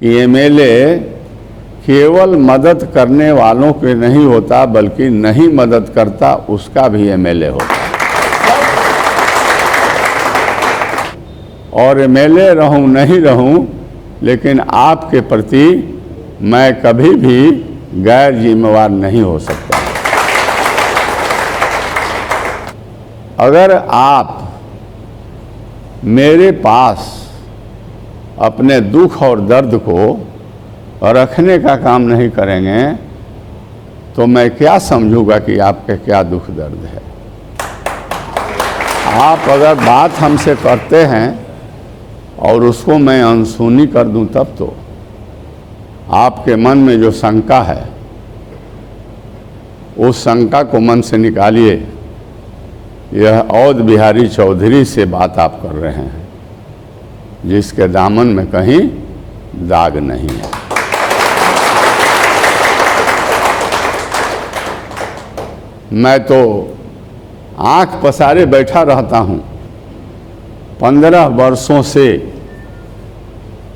कि एमएलए केवल मदद करने वालों के नहीं होता बल्कि नहीं मदद करता उसका भी एमएलए होता है। और एमएलए रहूं नहीं रहूं, लेकिन आपके प्रति मैं कभी भी गैर जिम्मेवार नहीं हो सकता। अगर आप मेरे पास अपने दुख और दर्द को रखने का काम नहीं करेंगे तो मैं क्या समझूंगा कि आपके क्या दुख दर्द है। आप अगर बात हमसे करते हैं और उसको मैं अनसुनी कर दूं तब तो आपके मन में जो शंका है उस शंका को मन से निकालिए। यह औध बिहारी चौधरी से बात आप कर रहे हैं जिसके दामन में कहीं दाग नहीं है। मैं तो आंख पसारे बैठा रहता हूं। 15 वर्षों से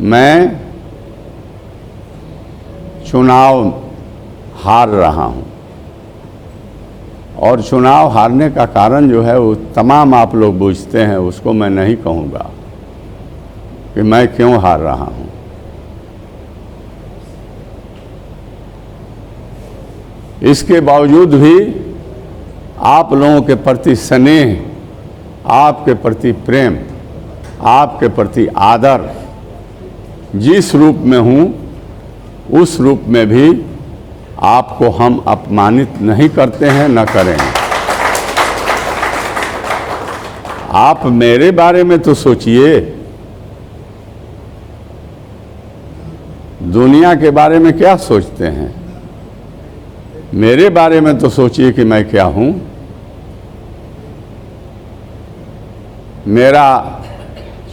मैं चुनाव हार रहा हूं और चुनाव हारने का कारण जो है वो तमाम आप लोग पूछते हैं, उसको मैं नहीं कहूँगा कि मैं क्यों हार रहा हूं। इसके बावजूद भी आप लोगों के प्रति स्नेह, आपके प्रति प्रेम, आपके प्रति आदर जिस रूप में हूं उस रूप में भी आपको हम अपमानित नहीं करते हैं, न करेंगे। आप मेरे बारे में तो सोचिए, दुनिया के बारे में क्या सोचते हैं, मेरे बारे में तो सोचिए कि मैं क्या हूं। मेरा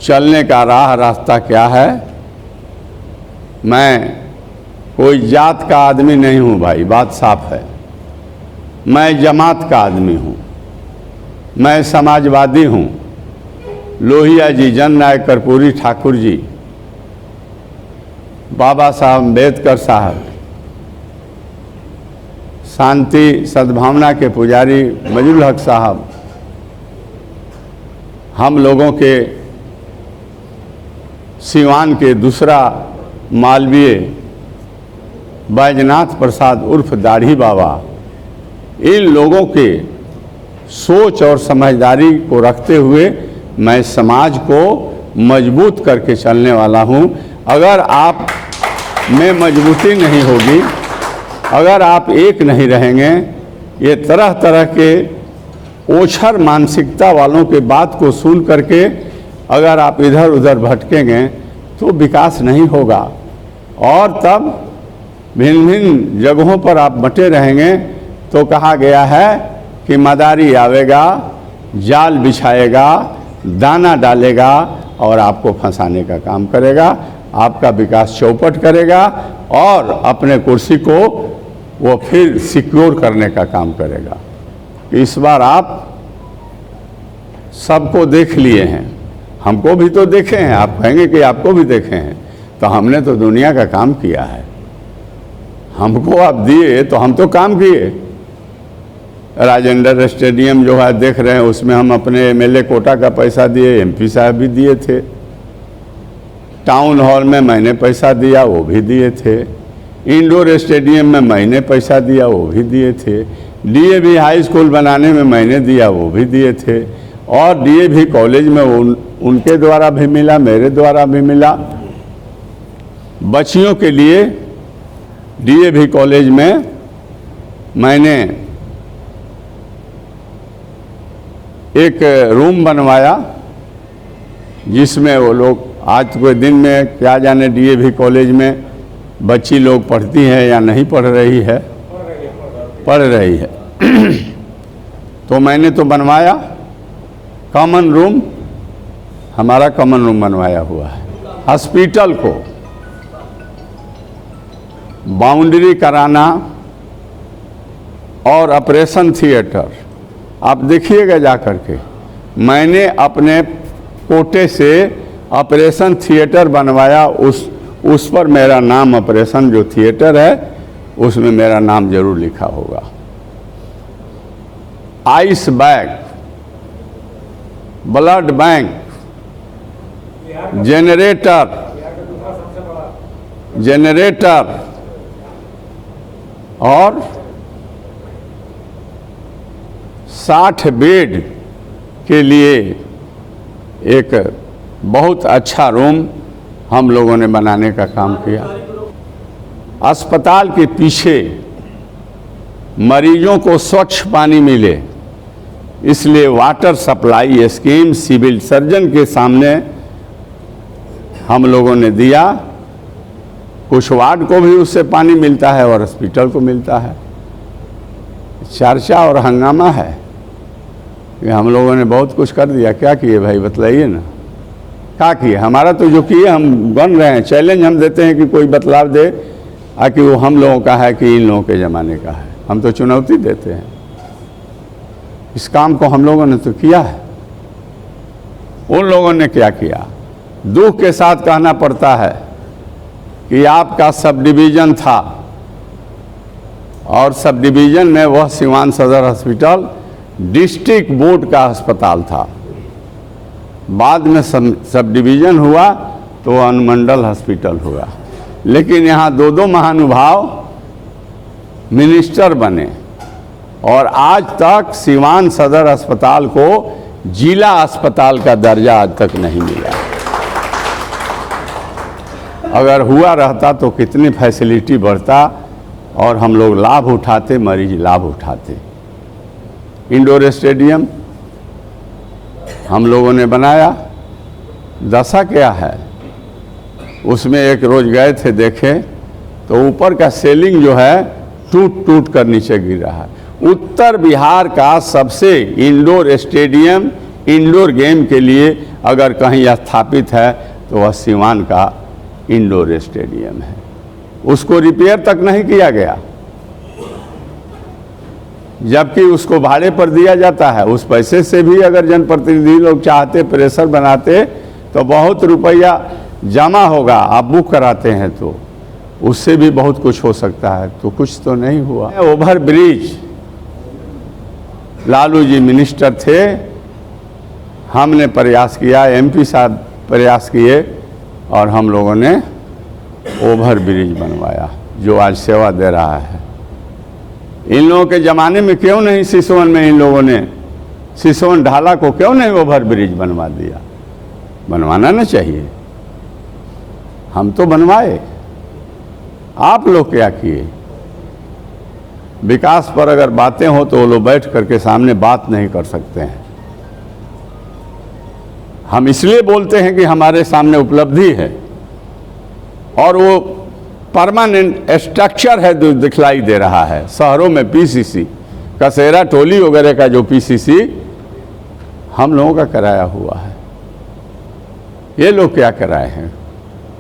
चलने का रास्ता क्या है। मैं कोई जात का आदमी नहीं हूं भाई, बात साफ है। मैं जमात का आदमी हूं, मैं समाजवादी हूं। लोहिया जी, जननायक कर्पूरी ठाकुर जी, बाबा साहब अम्बेडकर साहब, शांति सद्भावना के पुजारी मजरुल हक साहब, हम लोगों के सिवान के दूसरा मालवीय बैजनाथ प्रसाद उर्फ दाढ़ी बाबा, इन लोगों के सोच और समझदारी को रखते हुए मैं समाज को मजबूत करके चलने वाला हूं। अगर आप में मजबूती नहीं होगी, अगर आप एक नहीं रहेंगे, ये तरह तरह के ओछर मानसिकता वालों के बात को सुन करके अगर आप इधर उधर भटकेंगे तो विकास नहीं होगा। और तब भिन्न भिन्न जगहों पर आप बटे रहेंगे तो कहा गया है कि मदारी आवेगा, जाल बिछाएगा, दाना डालेगा और आपको फंसाने का काम करेगा, आपका विकास चौपट करेगा और अपने कुर्सी को वो फिर सिक्योर करने का काम करेगा। इस बार आप सबको देख लिए हैं, हमको भी तो देखे हैं। आप कहेंगे कि आपको भी देखे हैं, तो हमने तो दुनिया का काम किया है। हमको आप दिए तो हम तो काम किए। राजेंद्र स्टेडियम जो है देख रहे हैं, उसमें हम अपने एमएलए कोटा का पैसा दिए, एमपी साहब भी दिए थे। टाउन हॉल में मैंने पैसा दिया, वो भी दिए थे। इंडोर स्टेडियम में मैंने पैसा दिया, वो भी दिए थे। डीएवी हाई स्कूल बनाने में मैंने दिया, वो भी दिए थे। और डीएवी कॉलेज में उनके द्वारा भी मिला, मेरे द्वारा भी मिला। बच्चियों के लिए डीएवी कॉलेज में मैंने एक रूम बनवाया जिसमें वो लोग आज के दिन में क्या जाने डीएवी कॉलेज में बच्ची लोग पढ़ती हैं या नहीं पढ़ रही है, पढ़ रही है। तो मैंने तो बनवाया कॉमन रूम, हमारा कॉमन रूम बनवाया हुआ है। हॉस्पिटल को बाउंड्री कराना और ऑपरेशन थिएटर, आप देखिएगा जा कर के, मैंने अपने कोटे से ऑपरेशन थिएटर बनवाया उस पर मेरा नाम, ऑपरेशन जो थिएटर है उसमें मेरा नाम जरूर लिखा होगा। Ice bag, blood bank, generator और 60 बेड के लिए एक बहुत अच्छा रूम हम लोगों ने बनाने का काम किया। अस्पताल के पीछे मरीजों को स्वच्छ पानी मिले, इसलिए water supply scheme civil surgeon के सामने हम लोगों ने दिया। कुछ वार्ड को भी उससे पानी मिलता है और हॉस्पिटल को मिलता है। चर्चा और हंगामा है कि हम लोगों ने बहुत कुछ कर दिया। क्या किए भाई, बतलाइए ना, क्या किए? हमारा तो जो किए हम बन रहे हैं, चैलेंज हम देते हैं कि कोई बतलाव दे कि वो हम लोगों का है कि इन लोगों के ज़माने का है। हम तो चुनौती देते हैं। इस काम को हम लोगों ने तो किया है, उन लोगों ने क्या किया? दुख के साथ कहना पड़ता है कि आपका सब डिवीज़न था और सब डिवीज़न में वह सिवान सदर हॉस्पिटल डिस्ट्रिक्ट बोर्ड का अस्पताल था। बाद में सब डिवीज़न हुआ तो अनुमंडल हॉस्पिटल हुआ। लेकिन यहाँ दो महानुभाव मिनिस्टर बने और आज तक सिवान सदर अस्पताल को जिला अस्पताल का दर्जा आज तक नहीं मिला। अगर हुआ रहता तो कितनी फैसिलिटी बढ़ता और हम लोग लाभ उठाते, मरीज लाभ उठाते। इंडोर स्टेडियम हम लोगों ने बनाया। दशा क्या है उसमें, एक रोज गए थे देखे तो ऊपर का सीलिंग जो है टूट टूट कर नीचे गिर रहा है। उत्तर बिहार का सबसे इंडोर स्टेडियम इंडोर गेम के लिए अगर कहीं स्थापित है तो वह सिवान का इंडोर स्टेडियम है। उसको रिपेयर तक नहीं किया गया, जबकि उसको भाड़े पर दिया जाता है। उस पैसे से भी अगर जनप्रतिनिधि लोग चाहते, प्रेशर बनाते तो बहुत रुपया जमा होगा। आप बुक कराते हैं तो उससे भी बहुत कुछ हो सकता है, तो कुछ तो नहीं हुआ। Over bridge, Lalu ji minister थे, हमने प्रयास किया, एमपी साहब प्रयास किए और हम लोगों ने ओवर ब्रिज बनवाया जो आज सेवा दे रहा है। इन लोगों के ज़माने में क्यों नहीं सिसवन में इन लोगों ने, सिसवन ढाला को क्यों नहीं ओवर ब्रिज बनवा दिया? बनवाना ना चाहिए। हम तो बनवाए, आप लोग क्या किए? विकास पर अगर बातें हो तो वो लोग बैठ करके सामने बात नहीं कर सकते हैं। हम इसलिए बोलते हैं कि हमारे सामने उपलब्धि है और वो परमानेंट स्ट्रक्चर है जो दिखलाई दे रहा है। शहरों में पीसीसी, कसेरा टोली वगैरह का जो पीसीसी हम लोगों का कराया हुआ है। ये लोग क्या कराए हैं?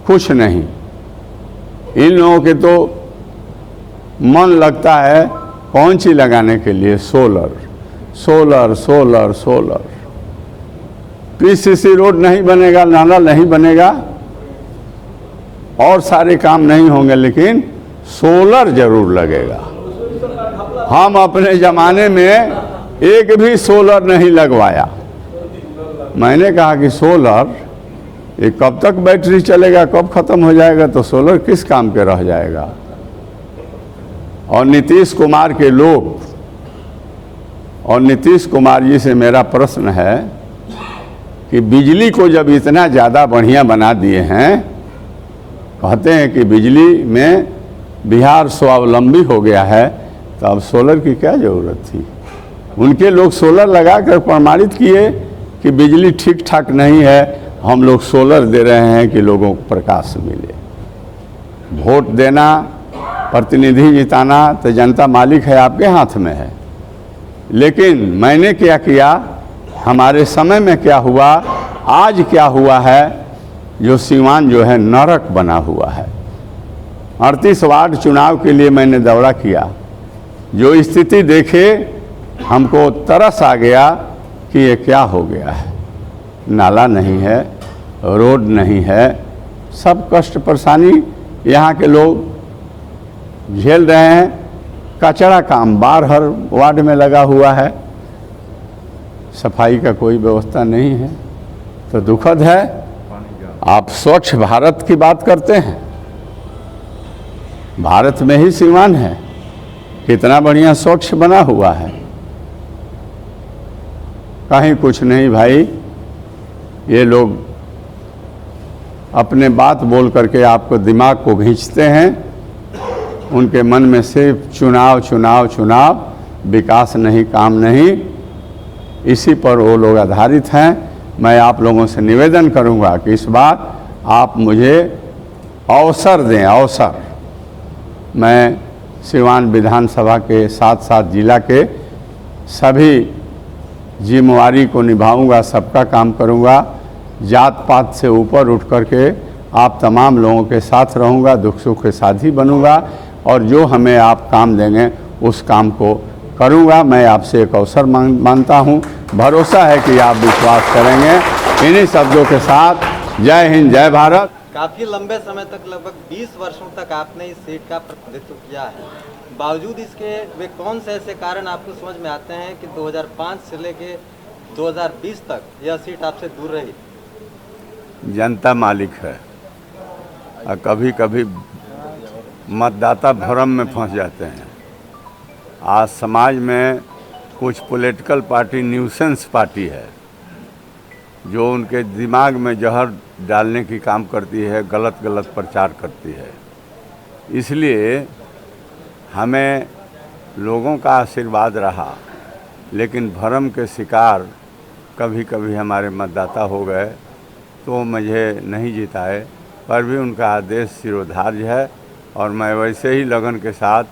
कुछ नहीं। इन लोगों के तो मन लगता है कौन सी लगाने के लिए, solar solar solar solar. PCC road नहीं बनेगा, नाला नहीं बनेगा और सारे काम नहीं होंगे, लेकिन सोलर जरूर लगेगा। हम अपने ज़माने में एक भी सोलर नहीं लगवाया। मैंने कहा कि सोलर ये कब तक बैटरी चलेगा, कब ख़त्म हो जाएगा, तो सोलर किस काम के रह जाएगा। और नीतीश कुमार के लोग, और नीतीश कुमार जी से मेरा प्रश्न है कि बिजली को जब इतना ज़्यादा बढ़िया बना दिए हैं, कहते हैं कि बिजली में बिहार स्वावलंबी हो गया है, तो अब सोलर की क्या ज़रूरत थी? उनके लोग सोलर लगा कर प्रमाणित किए कि बिजली ठीक ठाक नहीं है, हम लोग सोलर दे रहे हैं कि लोगों को प्रकाश मिले। वोट देना, प्रतिनिधि जिताना तो जनता मालिक है, आपके हाथ में है। लेकिन मैंने क्या किया, हमारे समय में क्या हुआ, आज क्या हुआ है, जो सिवान जो है नरक बना हुआ है। 38 वार्ड चुनाव के लिए मैंने दौरा किया। जो स्थिति देखे हमको तरस आ गया कि ये क्या हो गया है। नाला नहीं है, रोड नहीं है, सब कष्ट परेशानी यहाँ के लोग झेल रहे हैं। कचरा काम बार हर वार्ड में लगा हुआ है, सफाई का कोई व्यवस्था नहीं है, तो दुखद है। आप स्वच्छ भारत की बात करते हैं, भारत में ही सीमान है, कितना बढ़िया स्वच्छ बना हुआ है, कहीं कुछ नहीं भाई। ये लोग अपने बात बोल करके आपको दिमाग को खींचते हैं, उनके मन में सिर्फ चुनाव चुनाव चुनाव, विकास नहीं, काम नहीं, इसी पर वो लोग आधारित हैं। मैं आप लोगों से निवेदन करूंगा कि इस बार आप मुझे अवसर दें, अवसर। मैं सिवान विधानसभा के साथ साथ जिला के सभी जिम्मेवारी को निभाऊंगा, सबका काम करूंगा, जात पात से ऊपर उठ करके आप तमाम लोगों के साथ रहूंगा, दुख सुख के साथी बनूंगा, और जो हमें आप काम देंगे उस काम को करूंगा। मैं आपसे एक अवसर मांगता हूं, भरोसा है कि आप विश्वास करेंगे। इन्हीं शब्दों के साथ जय हिंद, जय भारत। काफ़ी लंबे समय तक, लगभग 20 वर्षों तक आपने इस सीट का प्रतिनिधित्व किया है। बावजूद इसके वे कौन से ऐसे कारण आपको समझ में आते हैं कि 2005 से लेके 2020 तक यह सीट आपसे दूर रही? जनता मालिक है, और कभी कभी मतदाता भ्रम में फंस जाते हैं। आज समाज में कुछ पॉलिटिकल पार्टी न्यूसेंस पार्टी है, जो उनके दिमाग में जहर डालने की काम करती है, गलत गलत प्रचार करती है। इसलिए हमें लोगों का आशीर्वाद रहा, लेकिन भ्रम के शिकार कभी कभी हमारे मतदाता हो गए, तो मुझे नहीं जिताए, पर भी उनका आदेश शिरोधार्य है। और मैं वैसे ही लगन के साथ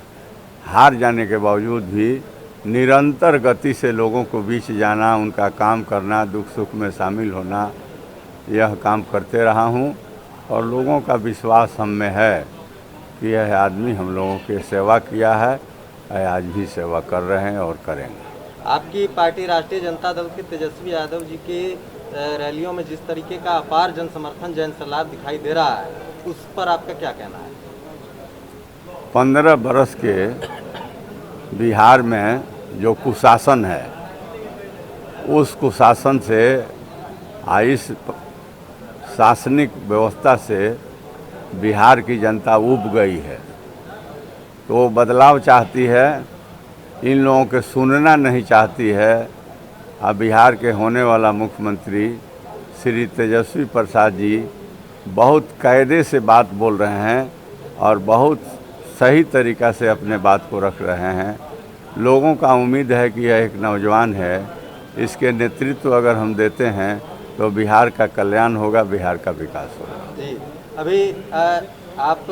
हार जाने के बावजूद भी निरंतर गति से लोगों को बीच जाना, उनका काम करना, दुख सुख में शामिल होना, यह काम करते रहा हूँ। और लोगों का विश्वास हम में है कि यह आदमी हम लोगों की सेवा किया है, आज भी सेवा कर रहे हैं और करेंगे। आपकी पार्टी राष्ट्रीय जनता दल के तेजस्वी यादव जी की रैलियों में जिस तरीके का अपार जन समर्थन, जन सलाह दिखाई दे रहा है, उस पर आपका क्या कहना है? 15 बरस के बिहार में जो कुशासन है, उस कुशासन से, इस शासनिक व्यवस्था से बिहार की जनता ऊब गई है, तो बदलाव चाहती है, इन लोगों के सुनना नहीं चाहती है। अब बिहार के होने वाला मुख्यमंत्री श्री तेजस्वी प्रसाद जी बहुत कायदे से बात बोल रहे हैं और बहुत सही तरीक़ा से अपने बात को रख रहे हैं। लोगों का उम्मीद है कि यह एक नौजवान है, इसके नेतृत्व अगर हम देते हैं तो बिहार का कल्याण होगा, बिहार का विकास होगा। जी, अभी आप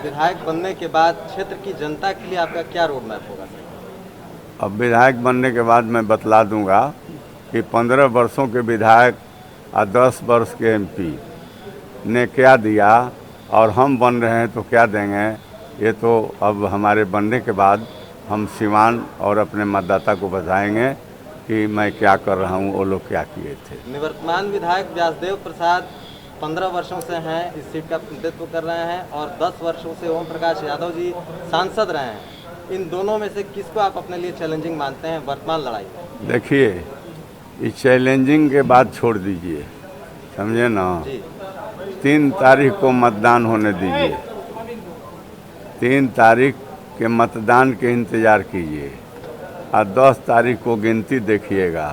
विधायक बनने के बाद क्षेत्र की जनता के लिए आपका क्या रोड मैप होगा? अब विधायक बनने के बाद मैं बतला दूंगा कि 15 वर्षों के विधायक और 10 वर्ष के एमपी ने क्या दिया और हम बन रहे हैं तो क्या देंगे, ये तो अब हमारे बनने के बाद हम सिवान और अपने मतदाता को बताएंगे कि मैं क्या कर रहा हूँ, वो लोग क्या किए थे। निवर्तमान विधायक व्यासदेव प्रसाद 15 वर्षों से हैं, इस सीट का प्रतिनिधित्व कर रहे हैं, और 10 वर्षों से ओम प्रकाश यादव जी सांसद रहे हैं। इन दोनों में से किसको आप अपने लिए चैलेंजिंग मानते हैं वर्तमान लड़ाई? देखिए, इस चैलेंजिंग के बाद छोड़ दीजिए, समझे ना। 3 तारीख को मतदान होने दीजिए, 3 तारीख के मतदान के इंतज़ार कीजिए और 10 तारीख को गिनती देखिएगा।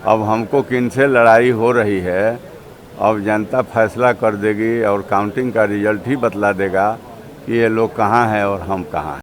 अब हमको किनसे लड़ाई हो रही है, अब जनता फैसला कर देगी और काउंटिंग का रिजल्ट ही बतला देगा कि ये लोग कहाँ हैं और हम कहाँ हैं।